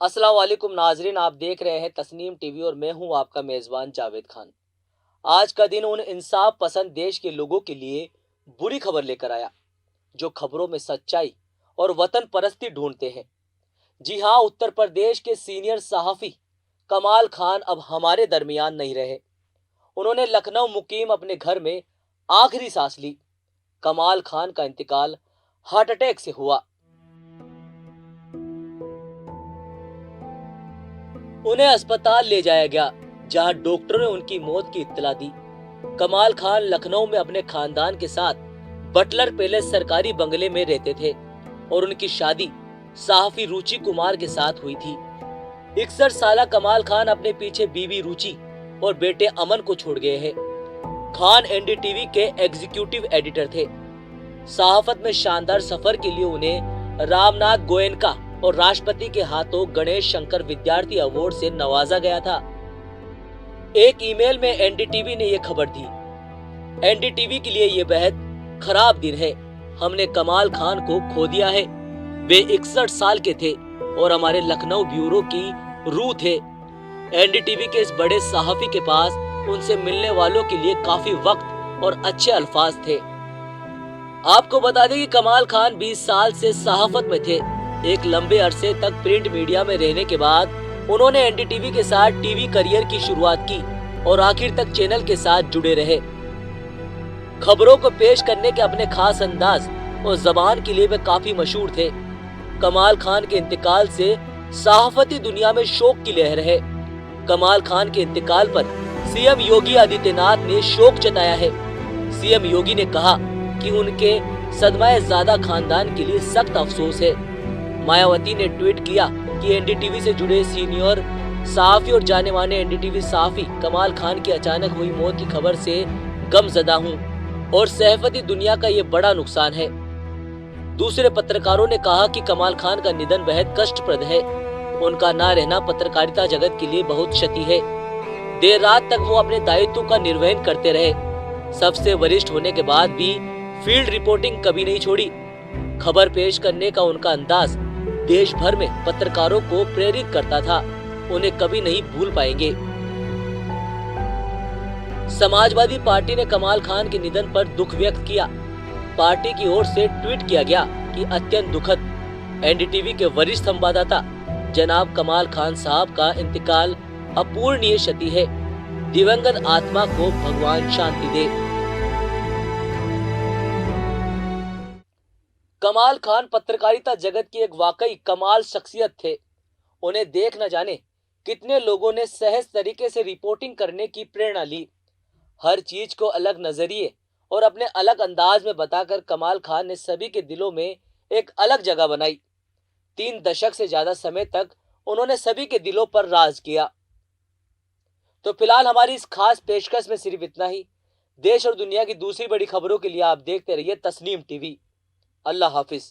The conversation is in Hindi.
अस्सलाम वालेकुम नाजरीन, आप देख रहे हैं तस्नीम टीवी और मैं हूं आपका मेज़बान जावेद खान। आज का दिन उन इंसाफ पसंद देश के लोगों के लिए बुरी खबर लेकर आया जो खबरों में सच्चाई और वतन परस्ती ढूंढते हैं। जी हां, उत्तर प्रदेश के सीनियर सहाफ़ी कमाल खान अब हमारे दरमियान नहीं रहे। उन्होंने लखनऊ मुकीम अपने घर में आखिरी सांस ली। कमाल खान का इंतकाल हार्ट अटैक से हुआ। उन्हें अस्पताल ले जाया गया जहां डॉक्टरों ने उनकी मौत की इत्तला दी। कमाल खान लखनऊ में अपने खानदान के साथ बटलर पैलेस सरकारी बंगले में रहते थे और उनकी शादी सहाफी रुचि कुमार के साथ हुई थी। 61 साल कमाल खान अपने पीछे बीवी रुचि और बेटे अमन को छोड़ गए हैं। खान एनडीटीवी के एग्जीक्यूटिव एडिटर थे। सहाफत में शानदार सफर के लिए उन्हें रामनाथ गोयनका और राष्ट्रपति के हाथों गणेश शंकर विद्यार्थी अवार्ड से नवाजा गया था। एक ईमेल में एनडीटीवी ने यह खबर दी, एनडीटीवी के लिए यह बेहद खराब दिन है। हमने कमाल खान को खो दिया है। वे 61 साल के थे और हमारे लखनऊ ब्यूरो की रूह थे। एनडीटीवी के इस बड़े सहाफी के पास उनसे मिलने वालों के लिए काफी वक्त और अच्छे अल्फाज थे। आपको बता दें कि कमाल खान 20 साल से सहाफत में थे। एक लंबे अरसे तक प्रिंट मीडिया में रहने के बाद उन्होंने एनडीटीवी के साथ टीवी करियर की शुरुआत की और आखिर तक चैनल के साथ जुड़े रहे। खबरों को पेश करने के अपने खास अंदाज और जबान के लिए वे काफी मशहूर थे। कमाल खान के इंतकाल से सहाफती दुनिया में शोक की लहर है। कमाल खान के इंतकाल पर सीएम योगी आदित्यनाथ ने शोक जताया है। सीएम योगी ने कहा कि उनके सदमाए-ज़ादा खानदान के लिए सख्त अफसोस है। मायावती ने ट्वीट किया कि एनडीटीवी से जुड़े सीनियर सहाफी और जाने माने एनडीटीवी सहाफी कमाल खान की अचानक हुई मौत की खबर से गमजदा हूं और सहाफती दुनिया का ये बड़ा नुकसान है। दूसरे पत्रकारों ने कहा कि कमाल खान का निधन बेहद कष्टप्रद है। उनका ना रहना पत्रकारिता जगत के लिए बहुत क्षति है। देर रात तक वो अपने दायित्व का निर्वहन करते रहे। सबसे वरिष्ठ होने के बाद भी फील्ड रिपोर्टिंग कभी नहीं छोड़ी। खबर पेश करने का उनका अंदाज देश भर में पत्रकारों को प्रेरित करता था। उन्हें कभी नहीं भूल पाएंगे। समाजवादी पार्टी ने कमाल खान के निधन पर दुख व्यक्त किया। पार्टी की ओर से ट्वीट किया गया कि अत्यंत दुखद। एनडीटीवी के वरिष्ठ संवाददाता जनाब कमाल खान साहब का इंतकाल अपूरणीय क्षति है। दिवंगत आत्मा को भगवान शांति दे। कमाल खान पत्रकारिता जगत की एक वाकई कमाल शख्सियत थे। उन्हें देख न जाने कितने लोगों ने सहज तरीके से रिपोर्टिंग करने की प्रेरणा ली। हर चीज को अलग नजरिए और अपने अलग अंदाज में बताकर कमाल खान ने सभी के दिलों में एक अलग जगह बनाई। 3 दशक से ज्यादा समय तक उन्होंने सभी के दिलों पर राज किया। तो फिलहाल हमारी इस खास पेशकश में सिर्फ इतना ही। देश और दुनिया की दूसरी बड़ी खबरों के लिए आप देखते रहिए तस्नीम टीवी। अल्लाह हाफिज।